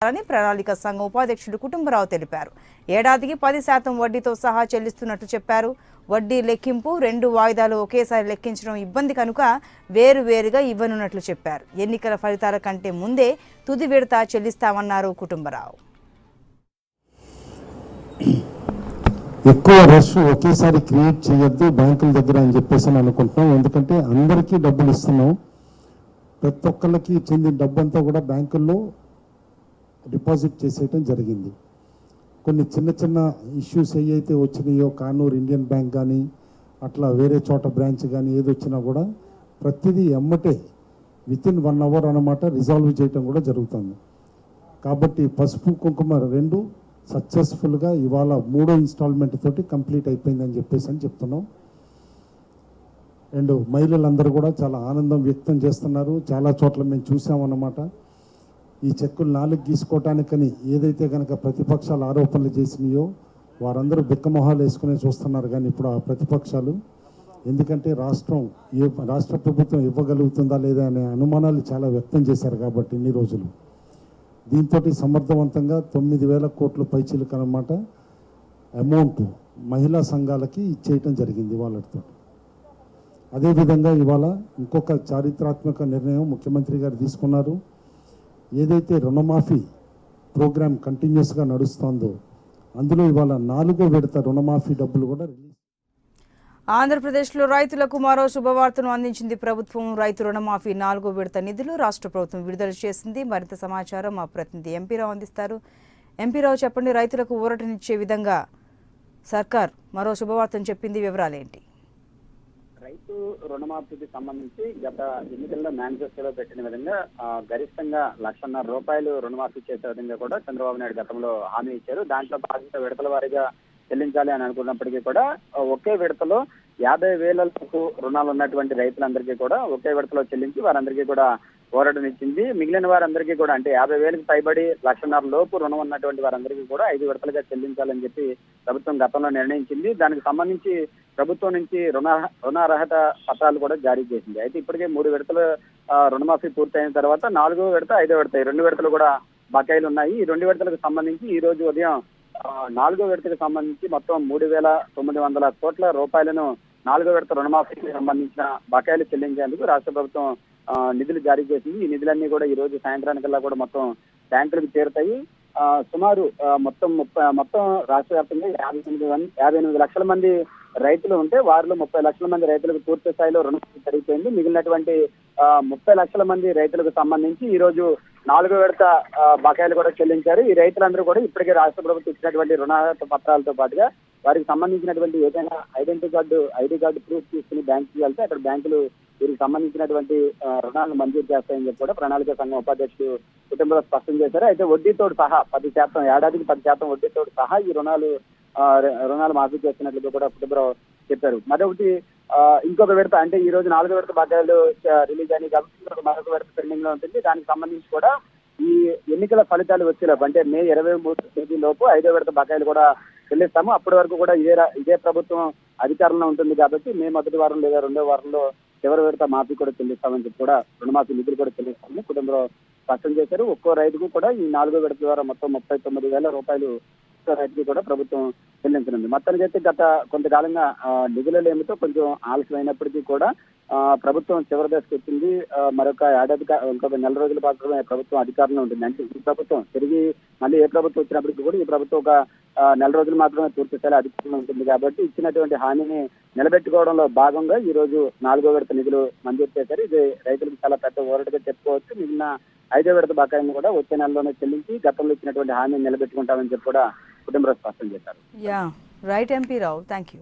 అని ప్రణాళిక సంఘం ఉపాధ్యక్షుడు కుటుంబరావు తెలిపారు. ఏడాదికి 10% వడ్డీతో సహా చెల్లిస్తున్నట్టు చెప్పారు. వడ్డీ లెక్కింపు 2 వాయిదాలు ఒకేసారి లెక్కించడం ఇబ్బంది కనుక వేరువేరుగా ఇవ్వనున్నట్లు చెప్పారు. ఎన్నికల ఫలితాల కంటే ముందే తుది విడత చెల్లిస్తామన్నారు కుటుంబరావు. ఎక్కువ రష్ ఒకేసారి క్రియేట్ చేయొద్దు బ్యాంకుల దగ్గర అని చెప్పేసి అనుకుంటున్నాం. ఎందుకంటే అందరికీ డబ్బులు ఇస్తున్నాం. ప్రతి ఒక్కళ్ళకి చెందిన డబ్బంతా కూడా బ్యాంకుల్లో డిపాజిట్ చేసేయటం జరిగింది. కొన్ని చిన్న చిన్న ఇష్యూస్ ఏవైతే వచ్చినాయో కానూరు ఇండియన్ బ్యాంక్ కానీ అట్లా వేరే చోట బ్రాంచ్ కానీ ఏది వచ్చినా కూడా ప్రతిదీ ఎమ్మటే వితిన్ 1 అవర్ అన్నమాట రిజాల్వ్ చేయటం కూడా జరుగుతుంది. కాబట్టి పసుపు కుంకుమ 2 సక్సెస్ఫుల్గా ఇవాళ 3వ ఇన్స్టాల్మెంట్ తోటి కంప్లీట్ అయిపోయిందని చెప్పేసి చెప్తున్నాం. అండ్ మహిళలందరూ కూడా చాలా ఆనందం వ్యక్తం చేస్తున్నారు. చాలా చోట్ల మేము చూసామన్నమాట. ఈ చెక్కులు 4 గీసుకోవటానికని ఏదైతే కనుక ప్రతిపక్షాలు ఆరోపణలు చేసినాయో వారందరూ బిక్కమొహాలు వేసుకునే చూస్తున్నారు. కానీ ఇప్పుడు ఆ ప్రతిపక్షాలు ఎందుకంటే రాష్ట్ర ప్రభుత్వం ఇవ్వగలుగుతుందా లేదా అనే అనుమానాలు చాలా వ్యక్తం చేశారు. కాబట్టి ఇన్ని రోజులు దీంతో సమర్థవంతంగా 9,000 కోట్ల పైచీలకు అన్నమాట అమౌంట్ మహిళా సంఘాలకి ఇచ్చేయటం జరిగింది వాళ్ళతో. అదేవిధంగా ఇవాళ ఇంకొక చారిత్రాత్మక నిర్ణయం ముఖ్యమంత్రి గారు తీసుకున్నారు. ఏదైతే రుణమాఫీ ప్రోగ్రాం కంటిన్యూస్గా నడుస్తుందో అందులో ఇవాళ 4వ విడత రుణమాఫీ డబ్బులు కూడా రిలీజ్. ఆంధ్రప్రదేశ్లో రైతులకు మరో శుభవార్తను అందించింది ప్రభుత్వం. రైతు రుణమాఫీ 4వ విడత నిధులు రాష్ట్ర ప్రభుత్వం విడుదల చేసింది. మరింత సమాచారం మా ప్రతినిధి ఎంపీరావు అందిస్తారు. ఎంపీరావు, చెప్పండి, రైతులకు ఊరటనిచ్చే విధంగా సర్కార్ మరో శుభవార్తను చెప్పింది, వివరాలేంటి? రైతు రుణమాఫీకి సంబంధించి గత ఎన్నికల్లో మేనిఫెస్టోలో పెట్టిన విధంగా గరిష్టంగా ₹1,50,000 రుణమాఫీ చేసే విధంగా కూడా చంద్రబాబు నాయుడు గతంలో హామీ ఇచ్చారు. దాంట్లో భాగంగా విడతల వారీగా చెల్లించాలి అని అనుకున్నప్పటికీ కూడా ఒకే విడతలో 50,000 రుణాలు ఉన్నటువంటి రైతులందరికీ కూడా ఒకే విడతలో చెల్లించి వారందరికీ కూడా ఊరటనిచ్చింది. మిగిలిన వారందరికీ కూడా అంటే 50,000కి పైబడి ₹1,50,000 లోపు రుణం ఉన్నటువంటి వారందరికీ కూడా 5 విడతలుగా చెల్లించాలని చెప్పి ప్రభుత్వం గతంలో నిర్ణయించింది. దానికి సంబంధించి ప్రభుత్వం నుంచి రుణార్హత పత్రాలు కూడా జారీ చేసింది. అయితే ఇప్పటికే 3 విడతలు రుణమాఫీ పూర్తయిన తర్వాత 4వ విడత 5వ విడత 2 విడతలు కూడా బకాయిలు ఉన్నాయి. ఈ 2 విడతలకు సంబంధించి ఈ రోజు ఉదయం 4వ విడతకు సంబంధించి మొత్తం 3,900 కోట్ల రూపాయలను 4వ విడత రుణమాఫీకి సంబంధించిన బకాయిలు చెల్లించేందుకు రాష్ట్ర ప్రభుత్వం నిధులు జారీ చేసింది. ఈ నిధులన్నీ కూడా ఈ రోజు సాయంత్రానికల్లా కూడా మొత్తం బ్యాంకులకు చేరుతాయి. సుమారు మొత్తం రాష్ట్ర వ్యాప్తంగా 58 లక్షల మంది రైతులు ఉంటే వారిలో 30 లక్షల మంది రైతులకు పూర్తి స్థాయిలో రుణమాఫీ జరిగిపోయింది. మిగిలినటువంటి 30 లక్షల మంది రైతులకు సంబంధించి ఈ రోజు 4వ విడత బకాయిలు కూడా చెల్లించారు. ఈ రైతులందరూ కూడా ఇప్పటికే రాష్ట్ర ప్రభుత్వం ఇచ్చినటువంటి రుణార్హత పత్రాలతో పాటుగా వారికి సంబంధించినటువంటి ఏదైనా ఐడి కార్డు ప్రూఫ్ తీసుకుని బ్యాంకుకి వెళ్తే అక్కడ బ్యాంకులు వీరికి సంబంధించినటువంటి రుణాలను మంజూరు చేస్తాయని చెప్పి కూడా ప్రణాళిక సంఘం ఉపాధ్యక్షుడు కుటుంబంలో స్పష్టం చేశారు. అయితే వడ్డీతోడు సహా 10% ఏడాదికి 10% వడ్డీతోడు సహా ఈ రుణాలు మాఫీ చేస్తున్నట్లుగా కూడా కుటుంబరావు చెప్పారు. మరొకటి ఇంకొక విడత అంటే ఈ రోజు 4వ విడత బకాయిలు రిలీజ్ అయినాయి కాబట్టి మరొక విడత పెండింగ్ లో ఉంటుంది. దానికి సంబంధించి కూడా ఈ ఎన్నికల ఫలితాలు వచ్చేలోపు అంటే మే 23 తేదీలోపు 5వ విడత బకాయిలు కూడా చెల్లిస్తాము. అప్పటి వరకు కూడా ఇదే ప్రభుత్వం అధికారంలో ఉంటుంది కాబట్టి మే మొదటి వారం లేదా 2వ వారంలో చివరి విడత మాఫీ కూడా చెల్లిస్తామని చెప్పి కూడా రుణమాఫీ నిధులు కూడా చెల్లిస్తామని కుటుంబంలో స్పష్టం చేశారు. ఒక్కో రైతుకు కూడా ఈ 4వ విడత ద్వారా మొత్తం ₹39,000 రైతుకి కూడా ప్రభుత్వం చెల్లించనుంది. మొత్తానికైతే గత కొంతకాలంగా నిధుల లేమితో కొంచెం ఆలస్యమైనప్పటికీ కూడా ప్రభుత్వం చివరి దశకు వచ్చింది. మరొక ఇంకొక నెల రోజుల పాటు ప్రభుత్వం అధికారంలో ఉంటుంది. అంటే ఈ ప్రభుత్వం తిరిగి మళ్ళీ ఏ ప్రభుత్వం వచ్చినప్పటికీ కూడా ఈ ప్రభుత్వం ఒక నెల రోజులు మాత్రమే పూర్తి స్థాయిలో అధికారంలో ఉంటుంది. కాబట్టి ఇచ్చినటువంటి హామీని నిలబెట్టుకోవడంలో భాగంగా ఈ రోజు 4వ విడత నిధులు మంజూరు చేశారు. ఇది రైతులకు చాలా పెద్ద ఊరటగా చెప్పుకోవచ్చు. మిగిలిన 5వ విడత బకాయిని కూడా వచ్చే నెలలోనే చెల్లించి గతంలో ఇచ్చినటువంటి హామీని నిలబెట్టుకుంటామని చెప్పి కూడా కుటుంబరావు స్పష్టం చేశారు. రైట్ ఎంపీరావు, థ్యాంక్ యూ.